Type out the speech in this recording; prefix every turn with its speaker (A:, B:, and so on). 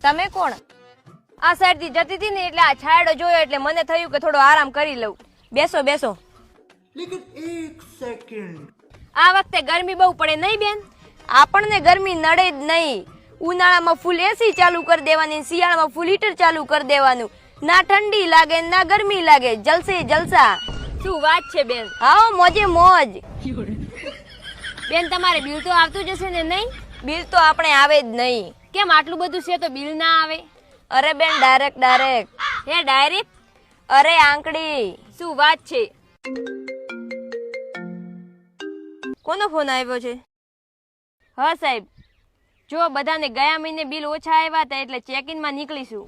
A: તમે કોણ? આ સાઈડ થી જતી હતી ને એટલે આ છાયડો જોયો એટલે મને થયું કે થોડો આરામ કરી લઉં. બેસો બેસો.
B: लेकिन एक सेकंड
A: આ વખતે ગરમી બહુ પડે નહીં બેન? આપણને ગરમી નડે જ નહીં. ઉનાળામાં ફૂલ એસી ચાલુ કરી દેવાની, શિયાળામાં ફૂલ હીટર ચાલુ કરી દેવાનું. ના ઠંડી લાગે ના ગરમી લાગે, જલસે જલસા. શું વાત છે બેન? હા મોજે મોજ. બેન તમારે બિલ તો આવતું જ હશે ને? નહીં, બિલ તો આપણે આવે જ નહીં. કેમ આટલું બધું છે તો બિલ ના આવે? અરે બેન ડાયરેક્ટ. હે ડાયરેક્ટ? અરે આંકડી. શું વાત છે? કોનો ફોન આવ્યો છે? હા સાહેબ, જો બધાને ગયા મહિને બિલ ઓછા આવ્યા હતા એટલે ચેકિન માં નીકળીશું.